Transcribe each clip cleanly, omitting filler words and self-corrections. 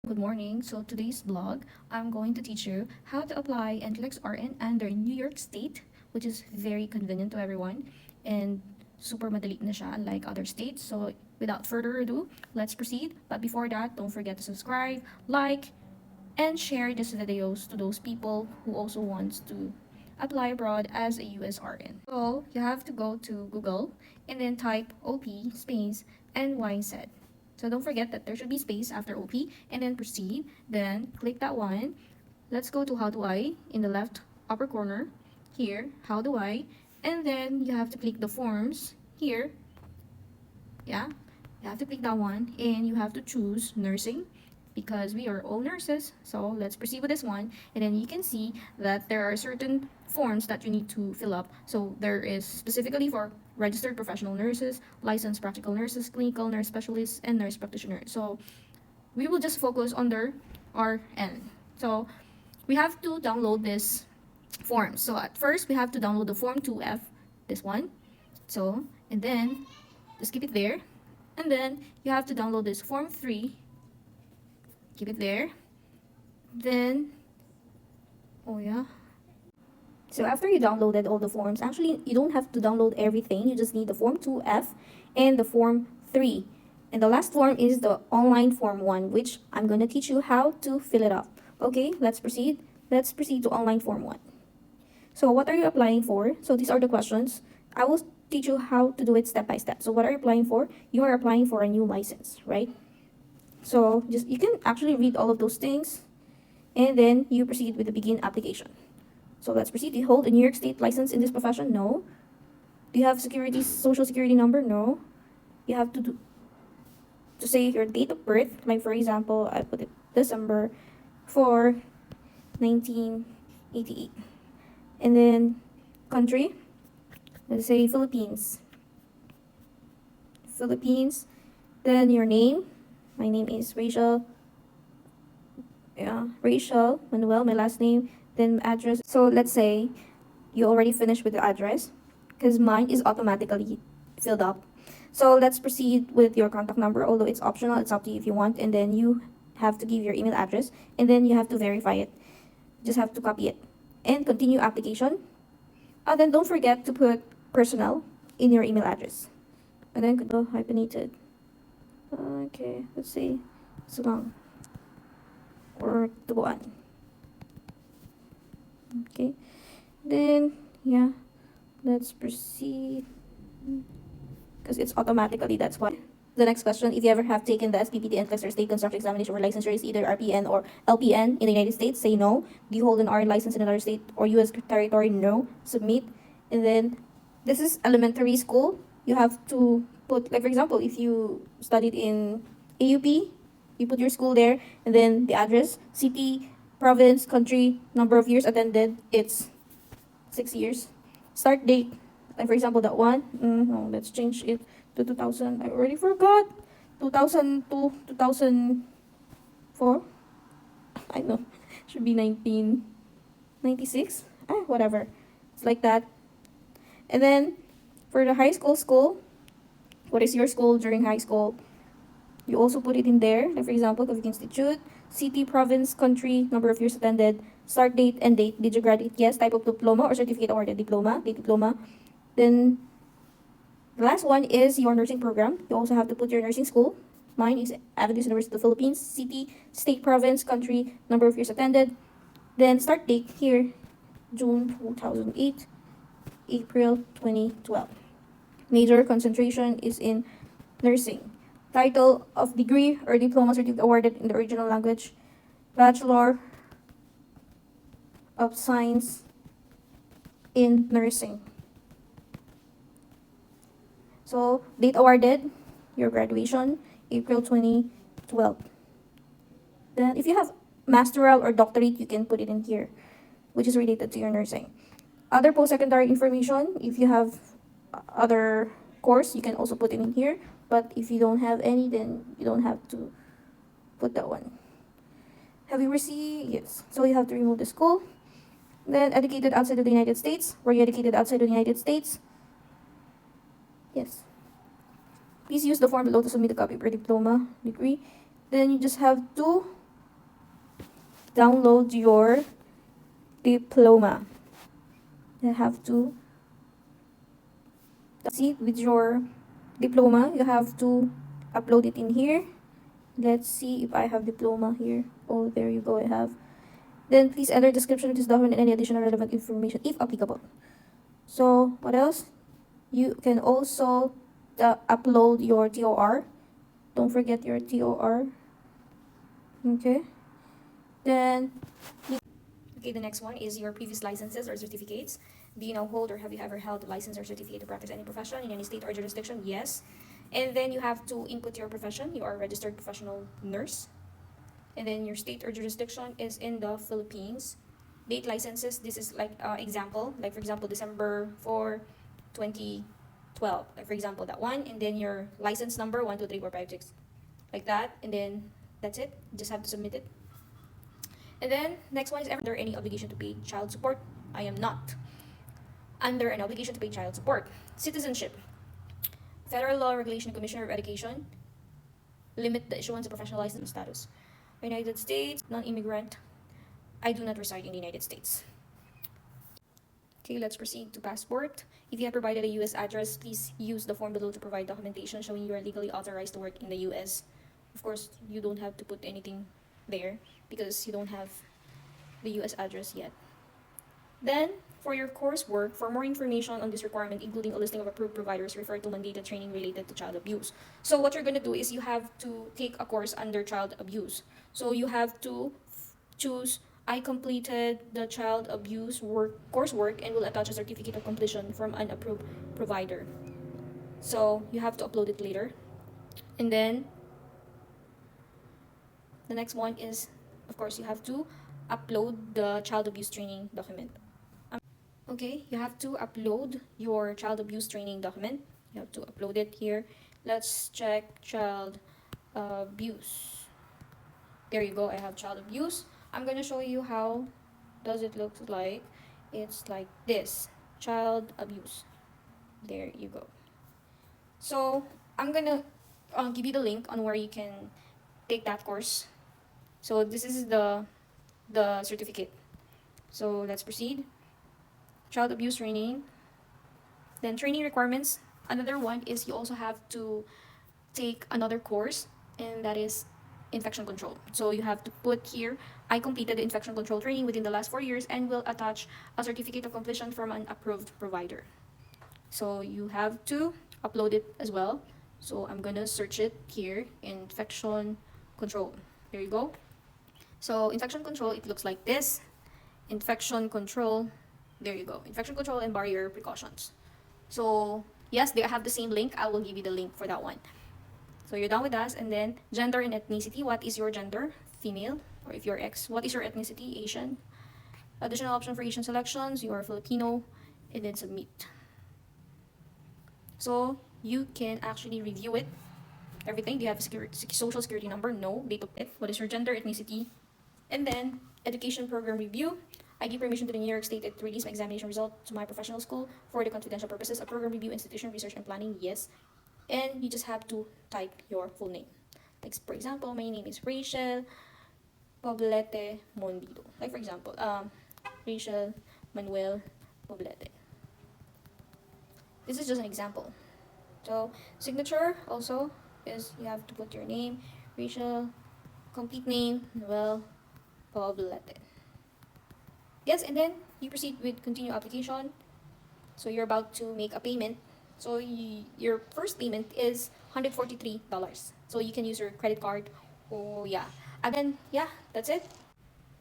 Good morning. So today's blog, I'm going to teach you how to apply Nclex-Rn under New York State, which is very convenient to everyone and super madali na siya like other states. So without further ado, let's proceed. But before that, don't forget to subscribe, like, and share these videos to those people who also wants to apply abroad as a USRN. So you have to go to Google and then type OP space NYZ. So don't forget that there should be space after OP and then proceed. Then click that one. Let's go to how do I in the left upper corner. Here, how do I? And then you have to click the forms here. Yeah, you have to click that one and you have to choose nursing because we are all nurses. So let's proceed with this one. And then you can see that there are certain forms that you need to fill up. So there is specifically for registered professional nurses, licensed practical nurses, clinical nurse specialists, and nurse practitioner. So we will just focus on their RN. So we have to download this form. So at first we have to download the form 2F, this one. So, and then just keep it there. And then you have to download this form 3. Keep it there. Then, oh yeah. So after you downloaded all the forms, actually you don't have to download everything. You just need the form 2F and the form 3. And the last form is the online form 1, which I'm going to teach you how to fill it up. Okay, let's proceed. Let's proceed to online form 1. So what are you applying for? So these are the questions. I will teach you how to do it step by step. So what are you applying for? You are applying for a new license, right? So just you can actually read all of those things and then you proceed with the begin application. So let's proceed. Do you hold a New York State license in this profession? No. Do you have social security number? No. You have to say your date of birth. Like for example, I put it December 4, 1988. And then country, let's say Philippines. Philippines. Then your name. My name is Rachel. Yeah, Rachel Manuel, my last name. Then address. So let's say you already finished with the address because mine is automatically filled up. So let's proceed with your contact number, although it's optional, it's up to you if you want. And then you have to give your email address and then you have to verify it. Just have to copy it and continue application. And then don't forget to put personnel in your email address. And then go hyphenated. Okay, let's see. Sulang or tubuan. Okay. Then yeah, let's proceed. Because it's automatically, that's why. The next question, if you ever have taken the SPPT NCLEX or state construction examination for licensure is either RPN or LPN in the United States, say no. Do you hold an RN license in another state or US territory? No. Submit. And then this is elementary school. You have to put, like for example, if you studied in AUP, you put your school there and then the address, city, province, country, number of years attended, it's 6 years. Start date, like for example that one, no, let's change it to 2000. I already forgot. 2002, 2004. I know. Should be 1996. Whatever. It's like that. And then for the high school, what is your school during high school? You also put it in there. Like for example, Catholic Institute, city, province, country, number of years attended, start date, end date. Did you graduate? Yes. Type of diploma or certificate awarded. Diploma. Date diploma. Then the last one is your nursing program. You also have to put your nursing school. Mine is Adventist University of the Philippines, city, state, province, country, number of years attended. Then start date here, June 2008, April 2012. Major concentration is in nursing. Title of degree or diploma certificate awarded in the original language, Bachelor of Science in Nursing. So, date awarded, your graduation, April 2012. Then, if you have masteral or doctorate, you can put it in here, which is related to your nursing. Other post-secondary information, if you have other course, you can also put it in here. But if you don't have any, then you don't have to put that one. Have you received? Yes. So, you have to remove the school. Then, educated outside of the United States. Were you educated outside of the United States? Yes. Please use the form below to submit a copy of your diploma degree. Then you just have to download your diploma. You have to see with your diploma, you have to upload it in here. Let's see if I have diploma here. Oh, there you go, I have. Then please enter description of this document and any additional relevant information if applicable. So what else? You can also upload your TOR. Don't forget your TOR. Okay. Then, okay, the next one is your previous licenses or certificates. Do you now hold or have you ever held a license or certificate to practice any profession in any state or jurisdiction? Yes. And then you have to input your profession. You are a registered professional nurse. And then your state or jurisdiction is in the Philippines. Date licenses, this is like example. Like for example, December 4, 2012. Like for example, that one. And then your license number, 12345 6. Like that. And then that's it. You just have to submit it. And then next one is ever under any obligation to pay child support. I am not under an obligation to pay child support. Citizenship. Federal Law Regulation Commissioner of Education. Limit the issuance of professional license status. United States, non-immigrant. I do not reside in the United States. Okay, let's proceed to passport. If you have provided a U.S. address, please use the form below to provide documentation showing you are legally authorized to work in the U.S. Of course, you don't have to put anything there because you don't have the U.S. address yet. Then, for your coursework, for more information on this requirement, including a listing of approved providers, refer to mandated training related to child abuse. So what you're going to do is you have to take a course under child abuse. So you have to choose I completed the child abuse coursework and will attach a certificate of completion from an approved provider. So you have to upload it later. And then the next one is, of course, you have to upload the child abuse training document. Okay, you have to upload your child abuse training document. You have to upload it here. Let's check child abuse. There you go, I have child abuse. I'm gonna show you how does it look like. It's like this, child abuse. There you go. So I'm gonna give you the link on where you can take that course. So this is the certificate. So let's proceed. Child abuse training. Then training requirements. Another one is you also have to take another course, and that is infection control. So you have to put here, I completed the infection control training within the last 4 years and will attach a certificate of completion from an approved provider. So you have to upload it as well. So I'm gonna search it here, infection control. There you go. So infection control, it looks like this. Infection control, there you go. Infection control and barrier precautions. So yes, they have the same link. I will give you the link for that one. So you're done with us. And then gender and ethnicity. What is your gender? Female. Or if you're X, what is your ethnicity? Asian. Additional option for Asian selections. You are Filipino. And then submit. So you can actually review it. Everything. Do you have a social security number? No. Date of death. What is your gender, ethnicity? And then education program review. I give permission to the New York State to release my examination result to my professional school for the confidential purposes of program review, institution, research, and planning. Yes. And you just have to type your full name. Like for example, my name is Rachel Poblete Mondido. Like for example, Rachel Manuel Poblete. This is just an example. So signature also is you have to put your name, Rachel, complete name, Manuel Poblete. Yes, and then you proceed with continue application. So you're about to make a payment. So your first payment is $143. So you can use your credit card. Oh yeah. Again, yeah, that's it.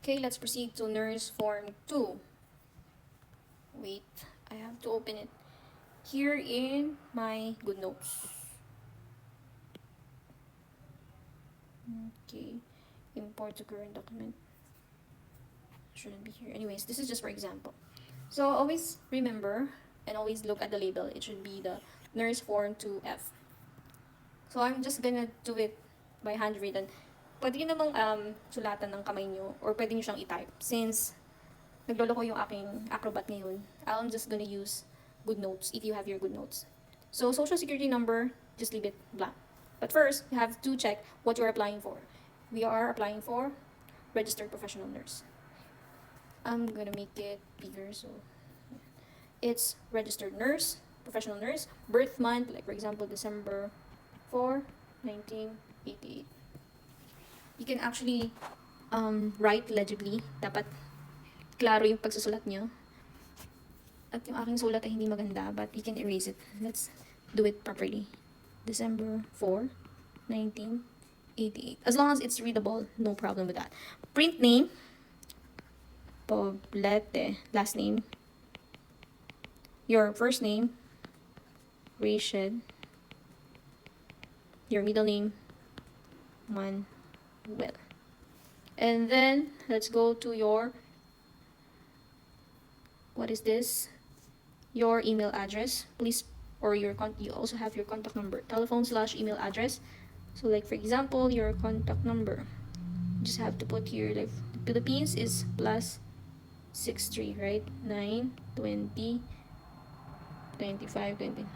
Okay, let's proceed to nurse form 2. Wait, I have to open it here in my good notes. Okay, import to current document. Shouldn't be here. Anyways, this is just for example. So always remember and always look at the label. It should be the nurse form 2F. So I'm just gonna do it by handwritten. Pwede nyo namang sulatan ng kamay nyo or pwede nyo siyang i-type. Since naglolo ko yung aking Acrobat ngayon, I'm just gonna use good notes if you have your good notes. So social security number, just leave it blank. But first, you have to check what you're applying for. We are applying for registered professional nurse. I'm gonna make it bigger, so it's registered nurse, professional nurse, birth month, like for example, December 4, 1988. You can actually write legibly. Dapat klaro yung pagsusulat nyo. At yung aking sulat ay hindi maganda, but you can erase it. Let's do it properly. December 4, 1988. As long as it's readable, no problem with that. Print name, Poblete, last name, your first name, Rachel, your middle name, Manuel. And then, let's go to your, what is this? Your email address, please, or you also have your contact number, telephone/email address. So like for example, your contact number, you just have to put here, like Philippines is +63, right? 9 20 25 20.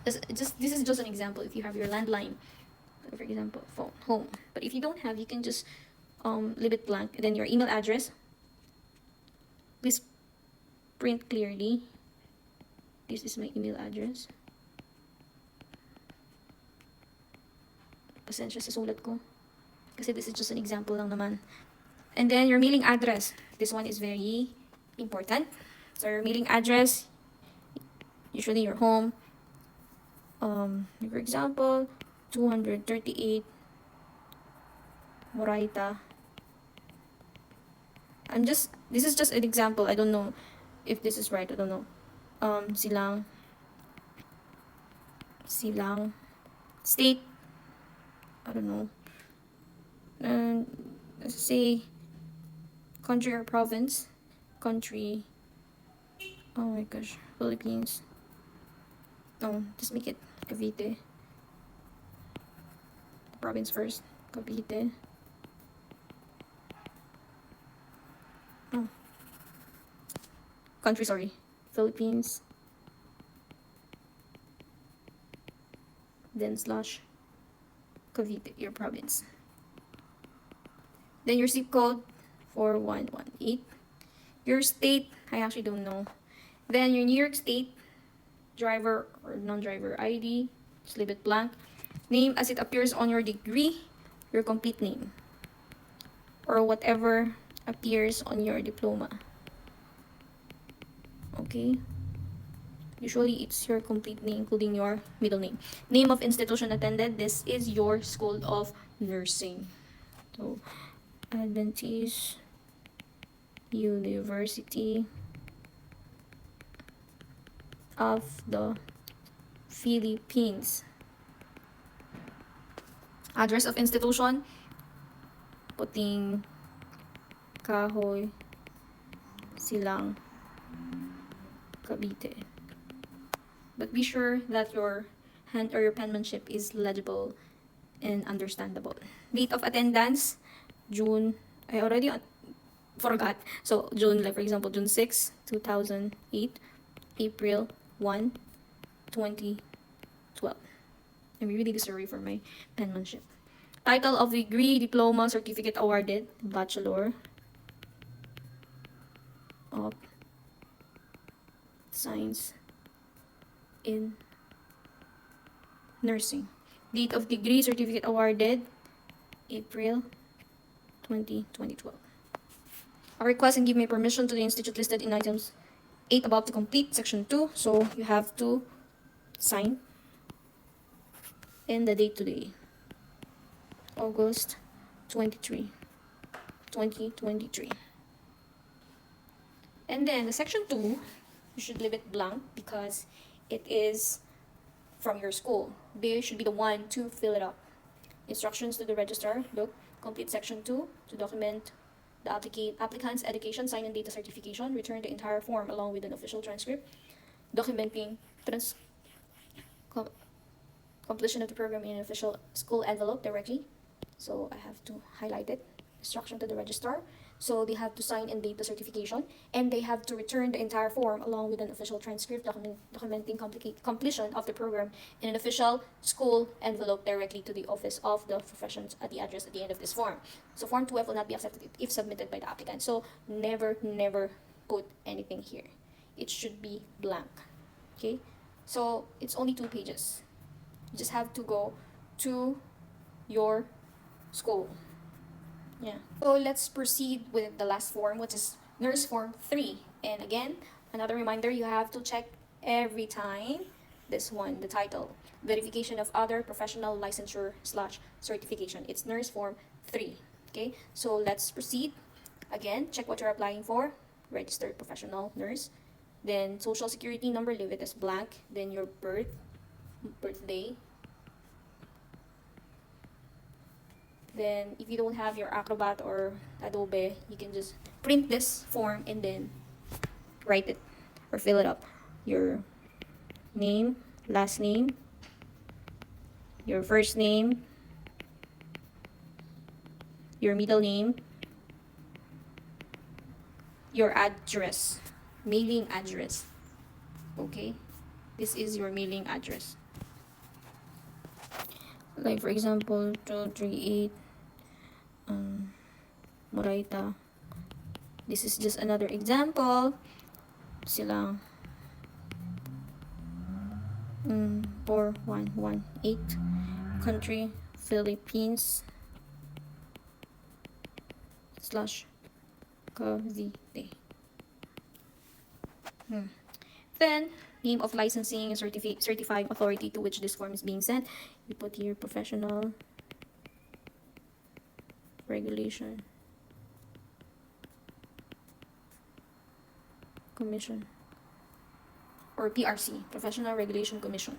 This is just an example. If you have your landline, for example, phone, home, but if you don't have, you can just leave it blank. And then your email address, please print clearly. This is my email address. Pasensya sa sulat ko, kasi this is just an example lang naman. And then your mailing address. This one is very important. So your mailing address, usually your home. For example, 238 Moraita. This is just an example. I don't know if this is right. I don't know. Silang state, I don't know, and let's say country or province. Country, oh my gosh, Philippines. No, just make it Cavite. Province first, Cavite. Oh, country, sorry, Philippines, then / Cavite, your province. Then your zip code, 4118. Your state, I actually don't know. Then your New York State driver or non-driver ID, just leave it blank. Name as it appears on your degree, your complete name, or whatever appears on your diploma. Okay? Usually it's your complete name, including your middle name. Name of institution attended. This is your School of Nursing. So, Adventist University of the Philippines. Address of institution, Puting Kahoy, Silang, Cavite. But be sure that your hand or your penmanship is legible and understandable. Date of attendance, June, I already forgot. So June, like for example, June 6, 2008, April 1, 2012. I'm really sorry for my penmanship. Title of degree, diploma, certificate awarded, Bachelor of Science in Nursing. Date of degree, certificate awarded, April 2012. I request and give my permission to the institute listed in items 8 above to complete section 2. So you have to sign and the date today, August 23, 2023. And then the section 2, you should leave it blank because it is from your school. They should be the one to fill it up. Instructions to the registrar. Look, complete section 2 to document the applicant's education, sign and data certification. Return the entire form along with an official transcript documenting completion of the program in an official school envelope directly. So I have to highlight it. instruction to the registrar. So they have to sign and date the certification, and they have to return the entire form along with an official transcript documenting completion of the program in an official school envelope directly to the office of the professions at the address at the end of this form. So Form 2F will not be accepted if submitted by the applicant. So never put anything here. It should be blank. Okay? So it's only 2 pages. You just have to go to your school. Yeah. So let's proceed with the last form, which is Nurse Form 3. And again, another reminder, you have to check every time this one, the title. Verification of other professional licensure slash certification. It's Nurse Form 3. Okay, so let's proceed. Again, check what you're applying for. Registered professional nurse. Then social security number, leave it as blank. Then your birthday. Then if you don't have your Acrobat or Adobe, you can just print this form and then write it or fill it up. Your name, last name, your first name, your middle name, your address, mailing address. Okay, this is your mailing address. Like for example, 238 Moraita. This is just another example. Silang 4118. Country, Philippines / Cavite. Then, name of licensing and certifying authority to which this form is being sent. You put here professional regulation commission or PRC, Professional Regulation Commission.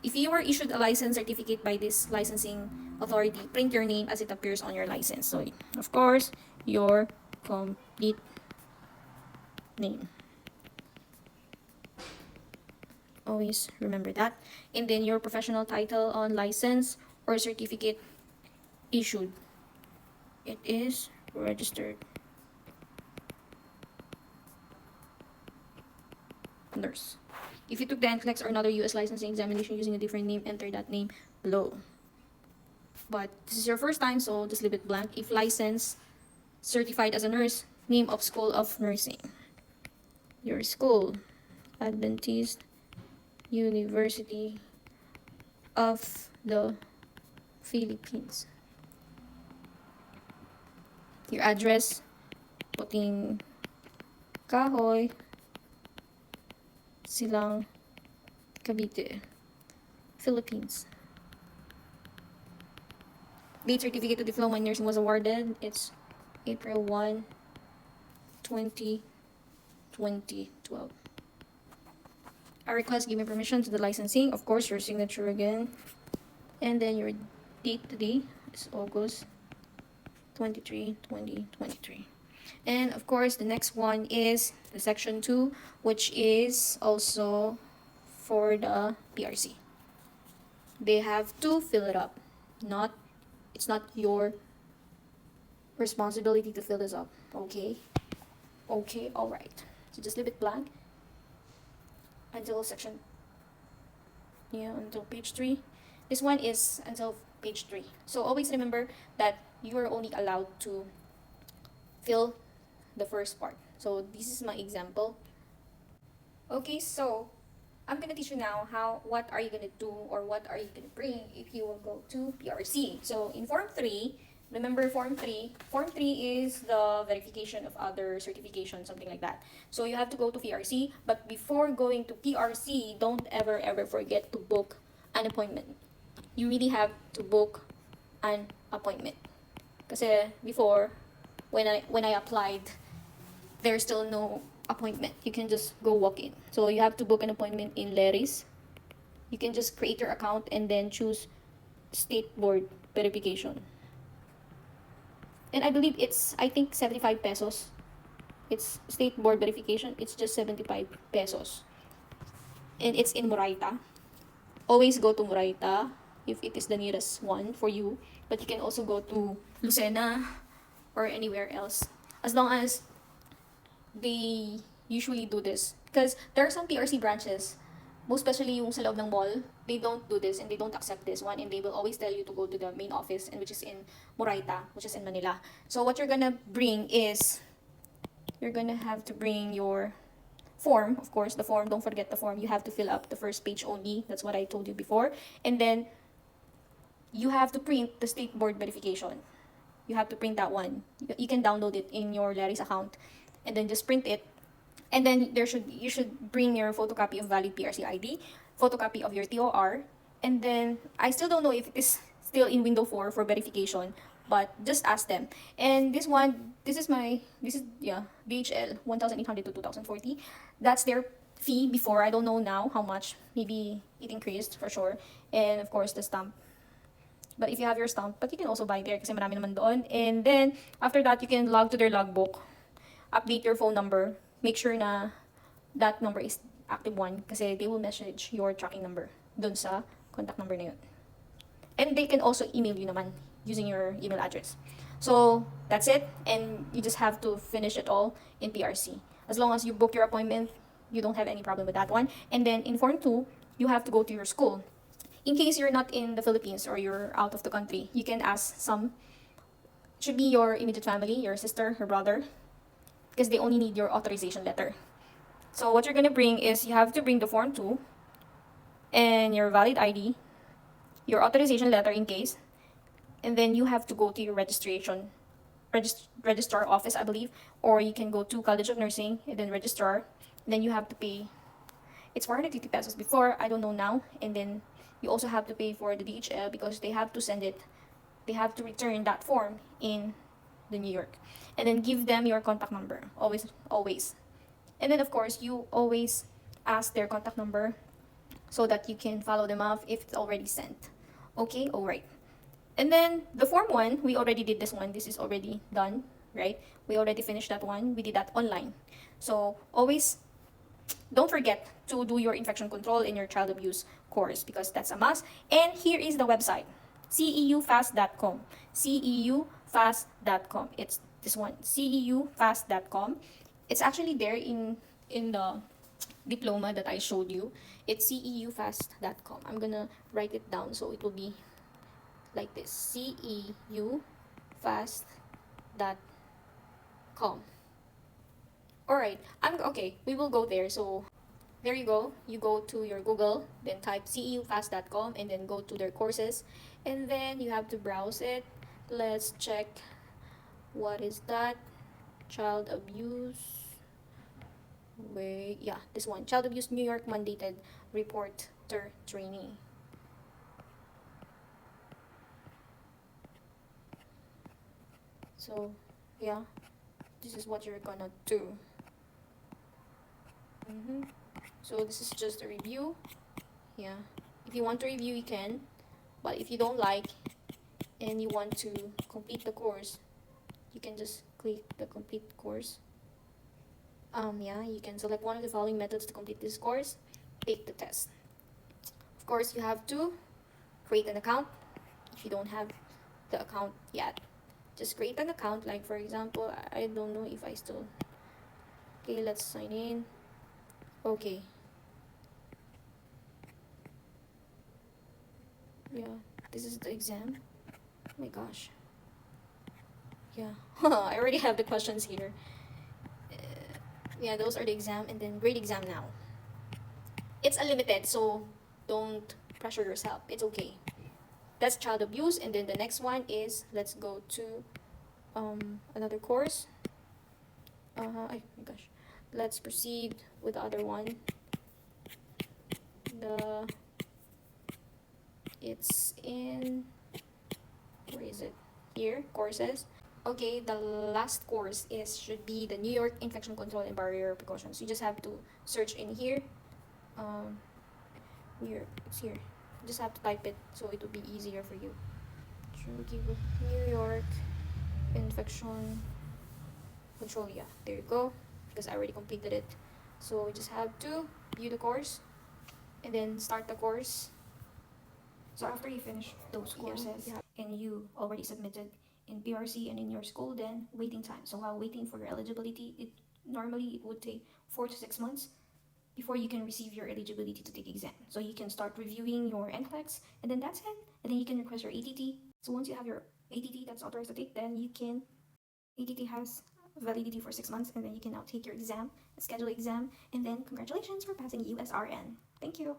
If you were issued a license certificate by this licensing authority, print your name as it appears on your license. So, of course, your complete name. Always remember that. And then your professional title on license or certificate issued. It is registered nurse. If you took the Nclex or another US licensing examination using a different name, enter that name below. But this is your first time, so just leave it blank. If licensed, certified as a nurse, name of school of nursing. Your school, Adventist University of the Philippines. Your address, putting Kahoy, Silang, Cavite, Philippines. Date certificate to diploma in nursing was awarded. It's April 1, 2012. I request give me permission to the licensing. Of course, your signature again. And then your date today is August 23, 2023. And of course, the next one is the section 2, which is also for the PRC. They have to fill it up. It's not your responsibility to fill this up. Okay? Okay, alright. So just leave it blank until until page 3. This one is until page 3. So always remember that you are only allowed to fill the first part. So this is my example. Okay, so I'm gonna teach you now what are you gonna do or what are you gonna bring if you will go to PRC. So in Form 3, remember Form 3 is the verification of other certification, something like that. So you have to go to PRC, but before going to PRC, don't ever forget to book an appointment. You really have to book an appointment. Kasi before, when I applied, there's still no appointment. You can just go walk in. So you have to book an appointment in Leris. You can just create your account and then choose state board verification. And I believe I think 75 pesos. It's state board verification. It's just 75 pesos. And it's in Moraita. Always go to Moraita if it is the nearest one for you. But you can also go to Lucena, or anywhere else, as long as they usually do this. Because there are some PRC branches, most especially yung sa loob ng mall, they don't do this and they don't accept this one, and they will always tell you to go to the main office, and which is in Moraita, which is in Manila. So what you're gonna bring is, you're gonna have to bring your form, of course, the form, don't forget the form. You have to fill up the first page only. That's what I told you before. And then you have to print the state board verification. You have to print that one. You can download it in your Larry's account and then just print it. And then you should bring your photocopy of valid PRC ID, photocopy of your TOR, and then I still don't know if it is still in window 4 for verification, but just ask them. And this one, this is DHL 1,800 to 2,040. That's their fee before. I don't know now how much. Maybe it increased for sure. And of course the stamp. But if you have your stamp, but you can also buy there kasi marami naman doon. And then after that, you can log to their logbook, update your phone number, make sure na that number is active one kasi they will message your tracking number dun sa contact number na yun. And they can also email you naman using your email address. So that's it, and you just have to finish it all in PRC. As long as you book your appointment, you don't have any problem with that one. And then in Form 2, you have to go to your school. In case you're not in the Philippines or you're out of the country, you can ask some, should be your immediate family, your sister, your brother, because they only need your authorization letter. So what you're gonna bring is, you have to bring the Form 2 and your valid ID, your authorization letter in case, and then you have to go to your registrar office, I believe, or you can go to College of Nursing and then registrar. And then you have to pay, it's 450 pesos before, I don't know now. And then you also have to pay for the DHL because they have to send it, they have to return that form in the New York. And then give them your contact number, always. And then of course, you always ask their contact number so that you can follow them up if it's already sent. Okay, alright. And then the Form 1, we already did this one. This is already done, right? We already finished that one. We did that online. So always, don't forget to do your infection control in your child abuse course because that's a must. And here is the website, ceufast.com. ceufast.com. It's this one, ceufast.com. It's actually there in the diploma that I showed you. It's ceufast.com. I'm gonna write it down so it will be like this, ceufast.com. Alright, okay, we will go there. So there you go. You go to your Google, then type ceufast.com and then go to their courses, and then you have to browse it. Let's check, what is that? Child abuse. Wait, yeah, this one, Child Abuse New York Mandated Reporter Training. So yeah, this is what you're gonna do. So this is just a review. Yeah, if you want to review, you can, but if you don't like and you want to complete the course, you can just click the complete course. Yeah, you can select one of the following methods to complete this course. Take the test. Of course, you have to create an account. If you don't have the account yet, just create an account. Like for example, I don't know if I still, okay, let's sign in. Okay, yeah, this is the exam. Oh my gosh, yeah. I already have the questions here. Yeah, those are the exam, and then grade exam now. It's unlimited, so don't pressure yourself. It's okay. That's child abuse. And then the next one is, let's go to another course. Oh my gosh, let's proceed with the other one. It's in, where is it? Here, courses. Okay, the last course should be the New York Infection Control and Barrier Precautions. You just have to search in here. Here, it's here. You just have to type it so it will be easier for you. New York Infection Control. Yeah, there you go. Because I already completed it. So we just have to view the course and then start the course. So after you finish those courses and you already submitted in PRC and in your school, then waiting time. So while waiting for your eligibility, it would take 4 to 6 months before you can receive your eligibility to take exam. So you can start reviewing your NCLEX, and then that's it. And then you can request your ATT. So once you have your ATT that's authorized to take, then you can, ATT has validity for 6 months, and then you can now take your exam, schedule exam, and then congratulations for passing USRN. Thank you.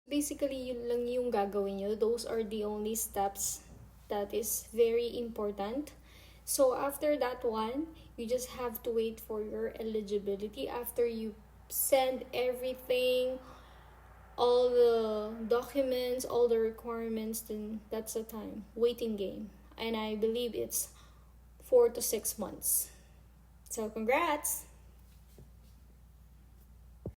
Basically, yun lang yung gagawin nyo. Those are the only steps that is very important. So after that one, you just have to wait for your eligibility. After you send everything, all the documents, all the requirements, then that's the time. Waiting game. And I believe it's 4 to 6 months. So congrats!